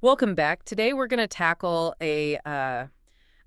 Welcome back. Today we're going to tackle a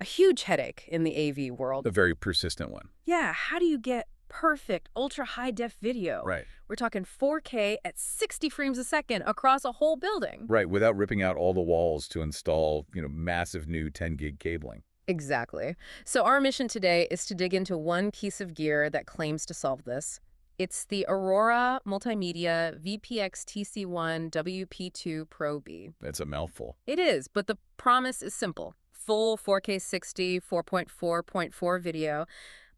huge headache in the AV world. A very persistent one. Yeah, how do you get perfect ultra high def video? Right. We're talking 4K at 60 frames a second across a whole building. Right, without ripping out all the walls to install, massive new 10 gig cabling. Exactly. So our mission today is to dig into one piece of gear that claims to solve this. It's the Aurora Multimedia VPX-TC1-WP2 Pro-B. That's a mouthful. It is, but the promise is simple. Full 4K 60, 4.4.4 video,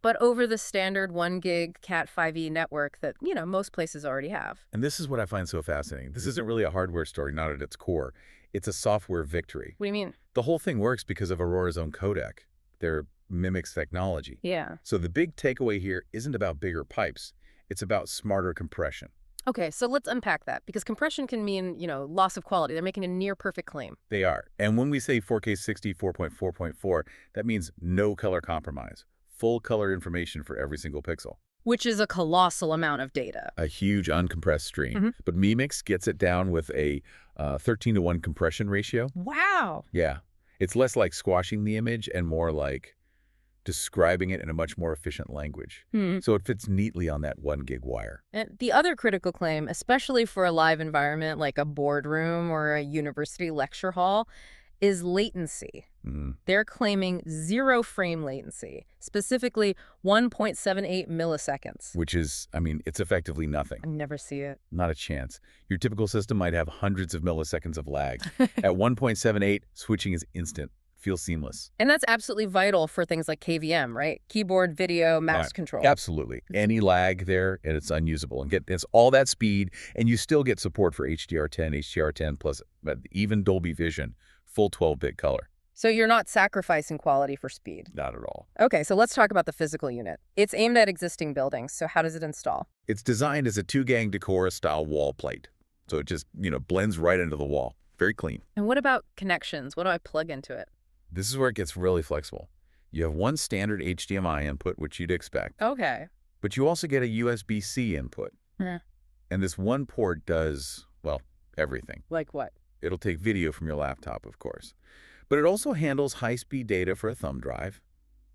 but over the standard 1 gig Cat5e network that, most places already have. And this is what I find so fascinating. This isn't really a hardware story, not at its core. It's a software victory. What do you mean? The whole thing works because of Aurora's own codec, their mimics technology. Yeah. So the big takeaway here isn't about bigger pipes. It's about smarter compression. Okay, so let's unpack that, because compression can mean, loss of quality. They're making a near-perfect claim. They are. And when we say 4K 60, 4.4.4, that means no color compromise. Full color information for every single pixel. Which is a colossal amount of data. A huge uncompressed stream. But mimix gets it down with a 13:1 compression ratio. Wow. Yeah. It's less like squashing the image and more like describing it in a much more efficient language. So it fits neatly on that 1 gig wire. And the other critical claim, especially for a live environment like a boardroom or a university lecture hall, is latency. They're claiming 0 frame latency, specifically 1.78 milliseconds. Which is, it's effectively nothing. I never see it. Not a chance. Your typical system might have hundreds of milliseconds of lag. At 1.78, switching is instant. Feels seamless. And that's absolutely vital for things like KVM, right? Keyboard, video, mouse control. Absolutely. Any lag there, and it's unusable. And it's all that speed, and you still get support for HDR10, HDR10 plus even Dolby Vision, full 12-bit color. So you're not sacrificing quality for speed? Not at all. Okay, so let's talk about the physical unit. It's aimed at existing buildings, so how does it install? It's designed as a 2-gang Decora-style wall plate. So it just, blends right into the wall. Very clean. And what about connections? What do I plug into it? This is where it gets really flexible. You have one standard HDMI input, which you'd expect. Okay. But you also get a USB-C input. Yeah. And this one port does, well, everything. Like what? It'll take video from your laptop, of course. But it also handles high-speed data for a thumb drive.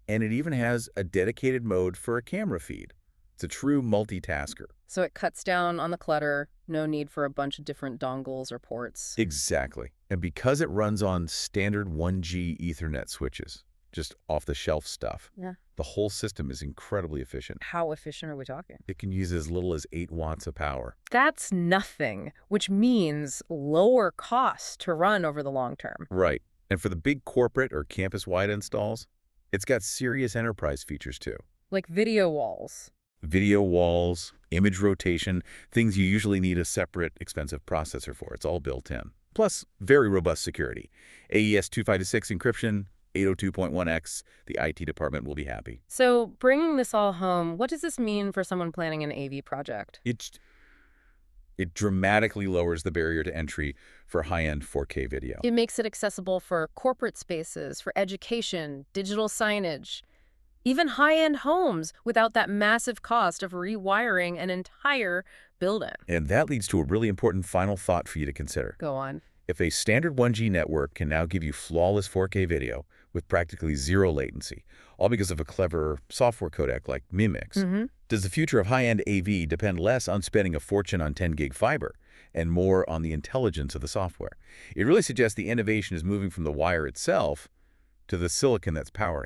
And it even has a dedicated mode for a camera feed. It's a true multitasker. So it cuts down on the clutter, no need for a bunch of different dongles or ports. Exactly. And because it runs on standard 1G Ethernet switches, just off-the-shelf stuff, the whole system is incredibly efficient. How efficient are we talking? It can use as little as 8 watts of power. That's nothing, which means lower cost to run over the long term. Right. And for the big corporate or campus-wide installs, it's got serious enterprise features too. Like video walls. Video walls, image rotation, things you usually need a separate, expensive processor for. It's all built in. Plus, very robust security. AES 256 encryption, 802.1x. The IT department will be happy. So, bringing this all home, what does this mean for someone planning an AV project? It dramatically lowers the barrier to entry for high-end 4K video. It makes it accessible for corporate spaces, for education, digital signage, even high-end homes without that massive cost of rewiring an entire building. And that leads to a really important final thought for you to consider. Go on. If a standard 1G network can now give you flawless 4K video with practically 0 latency, all because of a clever software codec like mimix, does the future of high-end AV depend less on spending a fortune on 10 gig fiber and more on the intelligence of the software? It really suggests the innovation is moving from the wire itself to the silicon that's powering it.